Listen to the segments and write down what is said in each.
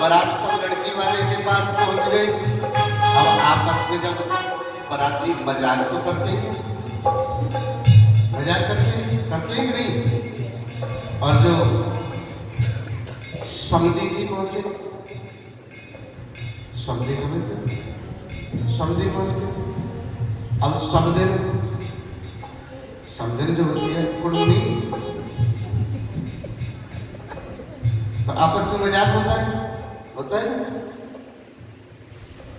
बारात सब लड़की वाले के पास पहुंच गए। अब आपस में जब बाराती मजाक तो करते हैं, मजाक करते हैं कि नहीं। और जो समधी जी पहुंचे, समधी समझते, समधी पहुंच गए। अब समधिन जो होती है कुड़नी, तो आपस में मजाक होता है।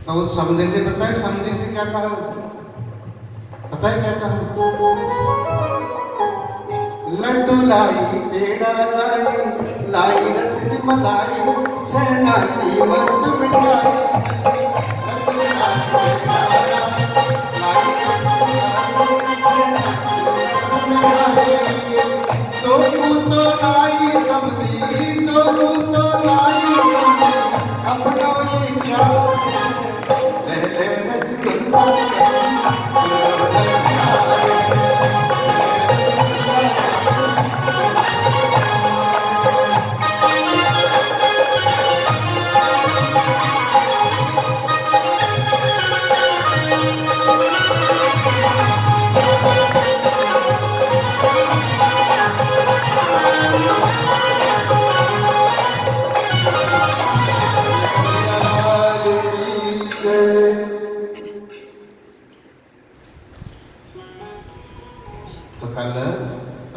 तो उस समधिन ने बताया, समधी से क्या कहा, पता है क्या कहा? लड्डू लाई, पेड़ा लाई, लाई रसगुल्ला मलाई, छेना की मस्त मिठाई, तो लाई समधी, तो लाई समधी, अपना ये क्या ले रसगुल्ला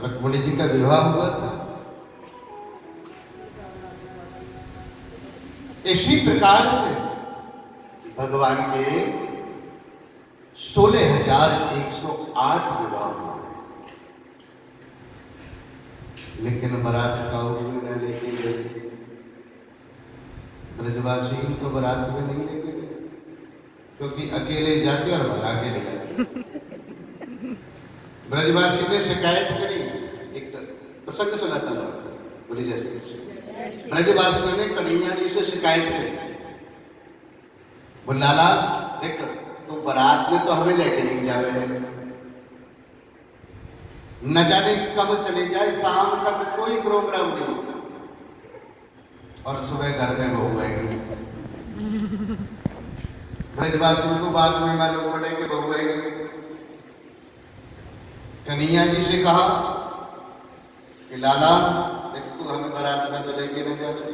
रुक्मिणी जी का विवाह हुआ था। इसी प्रकार से भगवान के 16,108 विवाह हुए, लेकिन बारात का न लेके गए। ब्रजवासी को बारात में नहीं लेके गए, क्योंकि अकेले जाते और भगा के ले जाते। ब्रजवासी ने शिकायत करी, एक प्रसंग सुनाता हूं, बोली जैसे ब्रजवासियों ने कन्हैया जी से शिकायत करी, बोल लाला देख, तो बारात में तो हमें लेके नहीं जावे है, न जाने कब चले जाए, शाम तक कोई प्रोग्राम नहीं, और सुबह घर में बहू आएगी। ब्रजवासियों को बाद में मालूम पड़े कि बहू आएगी। कन्हैया जी से कहा कि लाला देख, तू हमें बारात में तो लेके न जावे,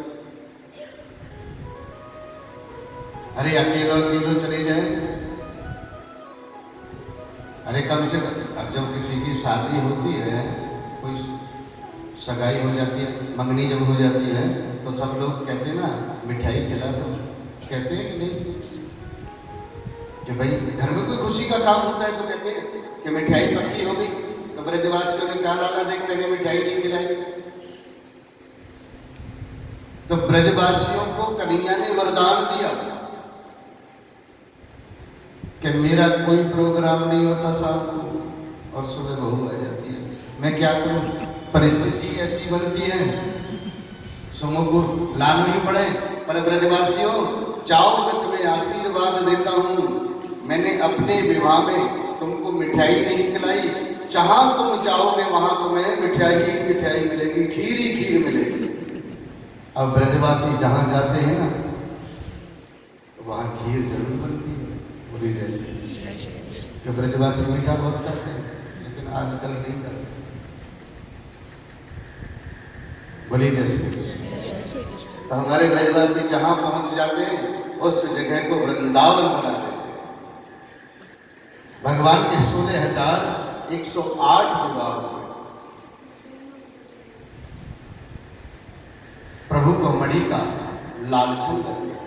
अरे अकेलो चले जाए, अरे कम से कम अब जब किसी की शादी होती है, कोई सगाई हो जाती है, मंगनी जब हो जाती है, तो सब लोग कहते हैं ना मिठाई खिला दो, कहते हैं कि नहीं, कि भाई घर में कोई खुशी का काम होता है तो कहते हैं कि मिठाई पक्की हो गई। तो ब्रजवासियों ने कहा लाला देखते हैं मिठाई नहीं खिलाई। तो ब्रजवासियों को कन्हैया ने वरदान दिया कि मेरा कोई प्रोग्राम नहीं होता शाम को, और सुबह बहू आ जाती है, मैं क्या करूं, परिस्थिति ऐसी बनती है, सुमो को लाना ही पड़े। पर ब्रजवासियों चाहो मैं तुम्हें आशीर्वाद देता हूं, मैंने अपने विवाह में तुमको मिठाई नहीं खिलाई, जहां तुम जाओगे वहां तुम्हें मिठाई मिलेगी, खीर ही खीर मिलेगी। अब ब्रजवासी जहां जाते हैं ना, तो वहां खीर जरूर बनती है, बोली जैसे कि ब्रजवासी मीठा बहुत करते हैं, लेकिन आजकल नहीं करते, बोली जैसे। तो हमारे ब्रजवासी जहां पहुंच जाते हैं उस जगह को वृंदावन बना देते हैं। भगवान के 16,108 विवाह हुए। प्रभु को मणि का लालचन लग गया।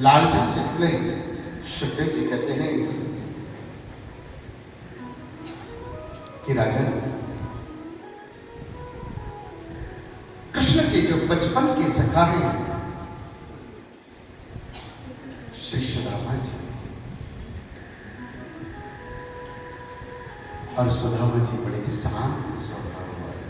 लालचन से निकले सुखदेव जी कहते हैं कि राजन, कृष्ण के जो बचपन के सखा हैं श्री सुदामा जी और सुदामा जी बड़े शांत स्वभाव वाले।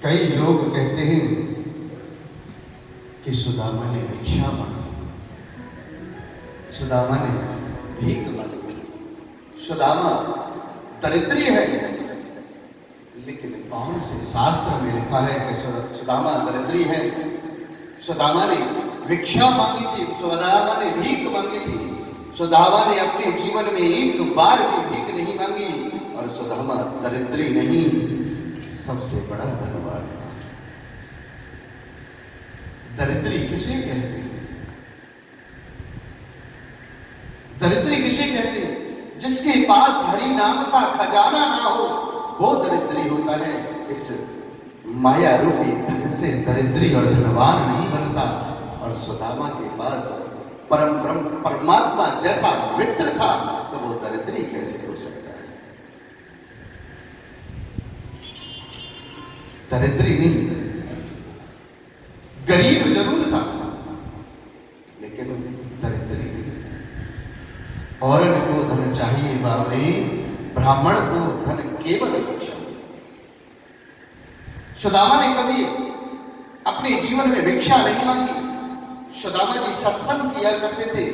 कई लोग कहते हैं कि सुदामा ने भिक्षा मांगी, सुदामा ने भीख मांगी, सुदामा दरिद्री है, लेकिन कौन से शास्त्र में लिखा है कि सुदामा दरिद्री है? सुदामा ने भिक्षा मांगी थी, सुदामा ने भीख मांगी थी। सुदामा ने अपने जीवन में एक बार भी भीख नहीं मांगी, और सुदामा दरिद्री नहीं, सबसे बड़ा धनवान था। दरिद्री किसे कहते हैं? दरिद्री किसे कहते हैं? जिसके पास हरि नाम का खजाना ना हो, वो दरिद्री होता है। इस माया रूपी धन से दरिद्री और धनवान नहीं बनता। और सुदामा के पास परम ब्रह्म परमात्मा जैसा मित्र था, तो वो दरिद्री कैसे हो सकता है? दरिद्री नहीं, गरीब जरूर था, लेकिन दरिद्री नहीं। औरन को धन चाहिए बावरे, ब्राह्मण को धन केवल भिक्षा। सुदामा ने कभी अपने जीवन में भिक्षा नहीं मांगी। सुदामा जी सत्संग किया करते थे,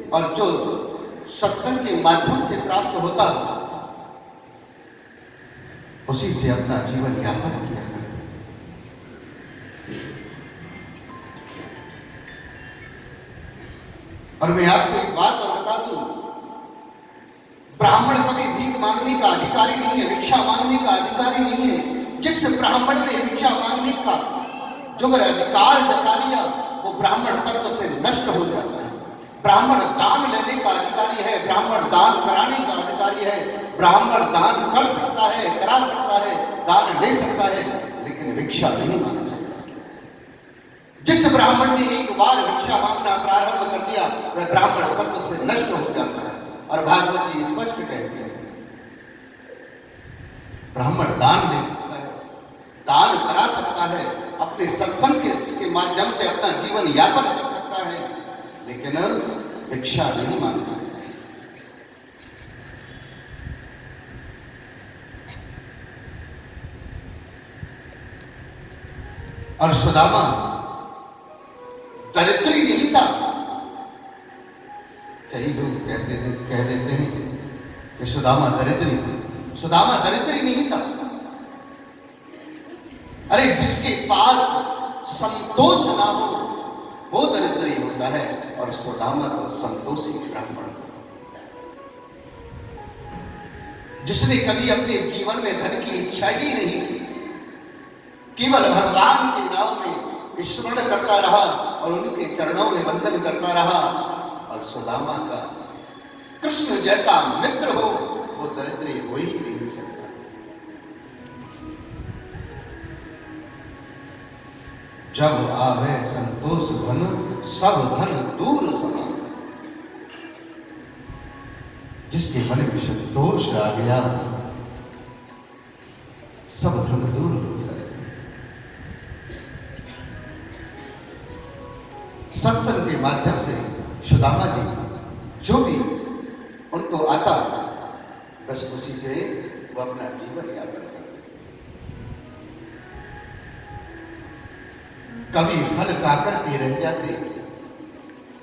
और जो सत्संग के माध्यम से प्राप्त होता, उसी से अपना जीवन यापन किया करते। और मैं आपको एक बात और बता दूं, ब्राह्मण कभी भीख मांगने का अधिकारी नहीं है, भिक्षा मांगने का अधिकारी नहीं है। जिस ब्राह्मण ने भिक्षा मांगने का जो अधिकार जता लिया, वो ब्राह्मण तत्व से नष्ट हो जाता है। ब्राह्मण दान लेने का अधिकारी है, ब्राह्मण दान कराने का अधिकारी है, ब्राह्मण दान कर सकता है, करा सकता है, दान ले सकता है, लेकिन भिक्षा नहीं मांग सकता। जिस ब्राह्मण ने एक बार भिक्षा मांगना प्रारंभ कर दिया, वह ब्राह्मण तत्व से नष्ट हो जाता है। और भागवत जी स्पष्ट कहते हैं, ब्राह्मण दान ले सकता है, दान करा सकता है, अपने सत्संग के माध्यम से अपना जीवन यापन कर सकता है, लेकिन भिक्षा नहीं मांग सकता। और सुदामा दरिद्री नहीं था। कई लोग कह देते हैं कि सुदामा दरिद्री था। सुदामा दरिद्री नहीं था। अरे जिसके पास संतोष ना हो, वो दरिद्री होता है। और सुदामा तो संतोषी ब्राह्मण था, जिसने कभी अपने जीवन में धन की इच्छा ही नहीं की, केवल भगवान के नाम में स्मरण करता रहा और उनके चरणों में वंदन करता रहा। और सुदामा का कृष्ण जैसा मित्र हो, वो दरिद्री हो ही नहीं सकता। जब आवे संतोष धन, सब धन दूर समा। जिसके मन में संतोष आ गया, सब धन दूर हो जाए। सत्संग के माध्यम से सुदामा जी जो भी उनको आता, बस उसी से वो अपना जीवन यापन करते। कभी फल खाकर के रह जाते,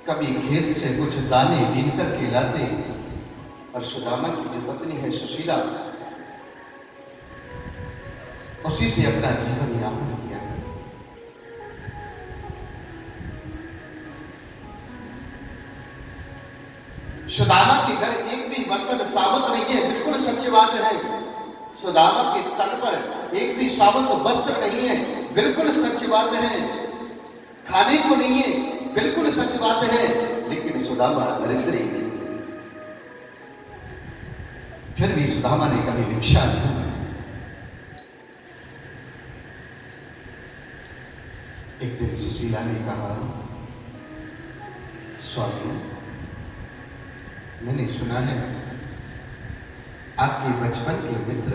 कभी खेत से कुछ दाने बीन करके लाते। और सुदामा की जो पत्नी है सुशीला, उसी से अपना जीवन यापन किया। सुदामा के घर एक भी बर्तन साबुत नहीं है, बिल्कुल सच्ची बात है। सुदामा के तन पर एक भी साबुत वस्त्र नहीं है, बिल्कुल सच्ची बात है। खाने को नहीं है, बिल्कुल सच बात है। लेकिन सुदामा दरिद्री नहीं। फिर भी सुदामा ने कभी भिक्षा नहीं की। एक दिन सुशीला ने कहा, स्वामी, मैंने सुना है आपके बचपन के मित्र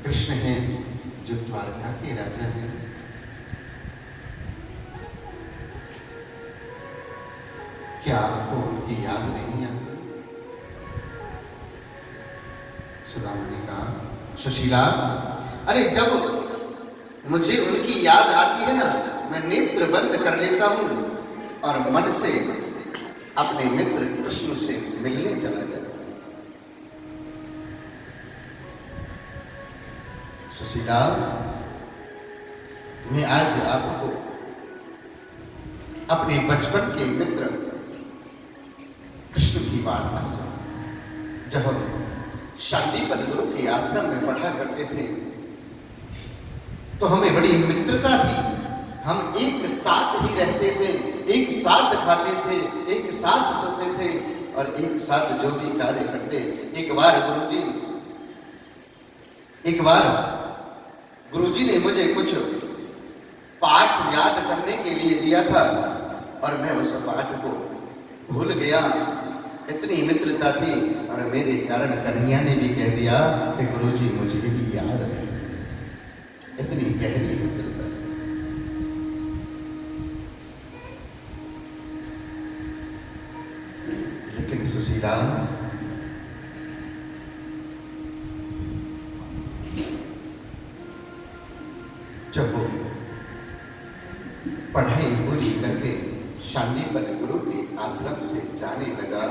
कृष्ण हैं, जो द्वारका के राजा हैं। क्या आपको उनकी याद नहीं आती? सुदामा ने कहा, सुशीला, अरे जब मुझे उनकी याद आती है ना, मैं नेत्र बंद कर लेता हूं और मन से अपने मित्र कृष्ण से मिलने चला जाता। सुशीला, मैं आज आपको अपने बचपन के मित्र कृष्ण की वार्ता सुना। जब हम शांतिपद गुरु के आश्रम में पढ़ा करते थे तो हमें बड़ी मित्रता थी। हम एक साथ ही रहते थे, एक साथ खाते थे, एक साथ सोते थे और एक साथ जो भी कार्य करते। एक बार गुरुजी ने मुझे कुछ पाठ याद करने के लिए दिया था और मैं उस पाठ को भूल गया। इतनी मित्रता थी और मेरे कारण कन्हैया ने भी कह दिया कि गुरुजी मुझे भी याद नहीं। इतनी गहरी मित्रता। लेकिन सुशीला, जब वो पढ़ाई पूरी करके शांतिपद गुरु के आश्रम से जाने लगा,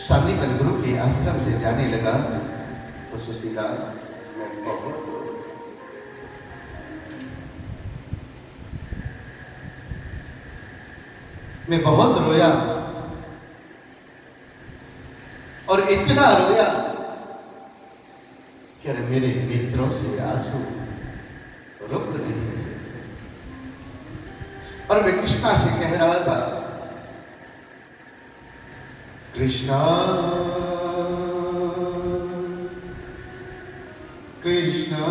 शांतिपद गुरु के आश्रम से जाने लगा तो सुशीला, मैं बहुत रोया और इतना रोया कि मेरे नेत्रों से आंसू रुक नहीं। और मैं कृष्णा से कह रहा था, कृष्णा कृष्णा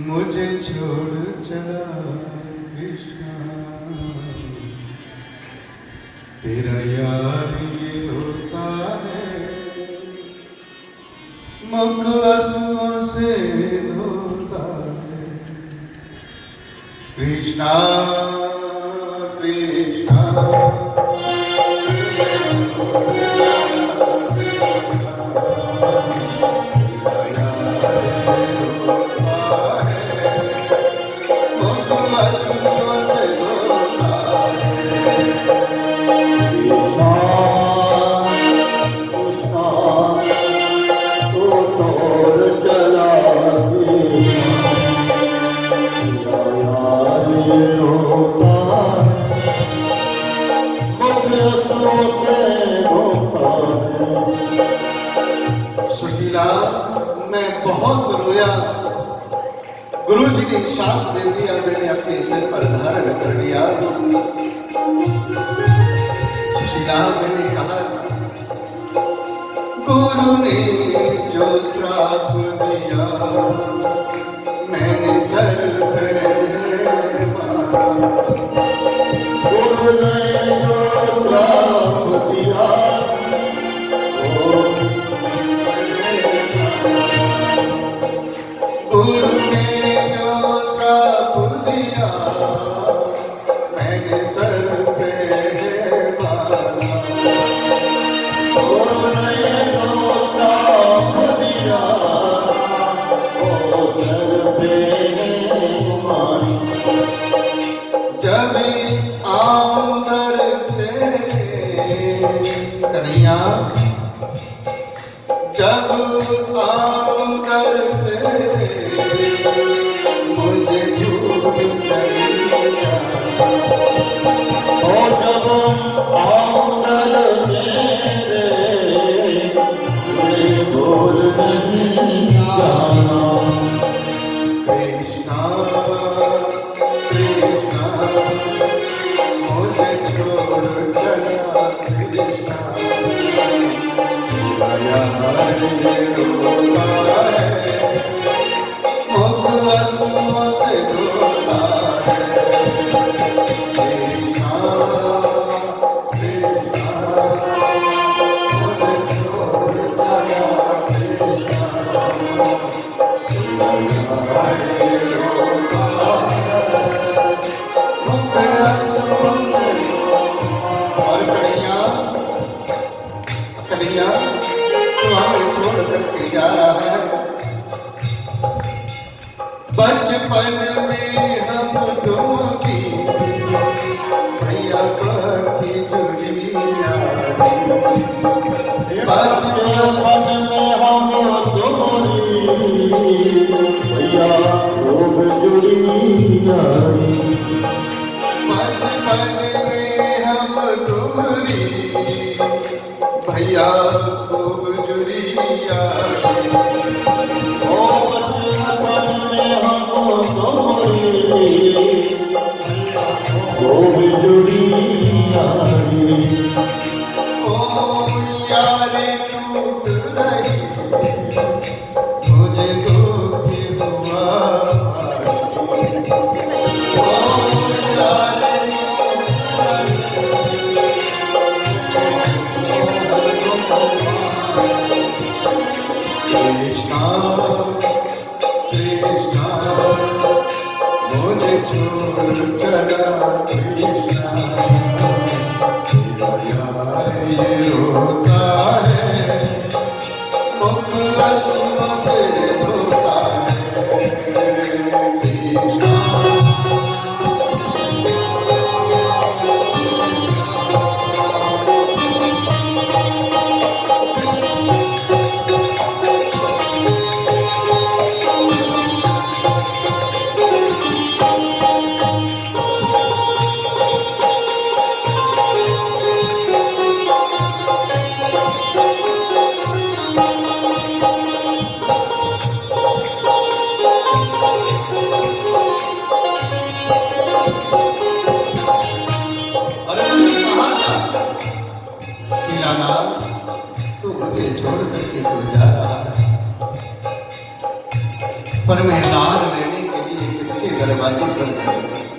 मुझे छोड़ चला कृष्णा, तेरा यार ये रोता है, मुख आंसुओं से धोता है। कृष्णा कृष्णा सुशीला, मैं बहुत रोया। गुरुजी ने शाप दे दिया, मैंने अपने सिर पर धारण कर लिया। सुशीला, मैंने कहा, गुरु ने जो श्राप दिया मैंने सर पे मारा। गुरु ने जो श्राप दिया गुरु ने जो श्राप दिया मैंने सर पे मारा। गुरु ने जो श्राप दिया वो सर पे मारा। जब आऊं दर तेरे कन्हैया, जब आऊं दर तेरे मुझे भूल नहीं जाना। बचपन में हम तुम्हारी भैया खूब जुरी यारी। ओ बचपन में हम तुम्हारी खूब जुड़ी यारी। ओ यारी टूट रही मुझे दुख हुआ भारी। ओ यारी कृष्णा कृष्णा मुझे छोड़ चला कृष्णा। तेरा यार ये रोता है मुख आंसुओं से धोता है कृष्णा। तू मुझे छोड़ करके तो जा रहा है, पर मैं दार लेने के लिए किसके दरवाजे पर जाऊं?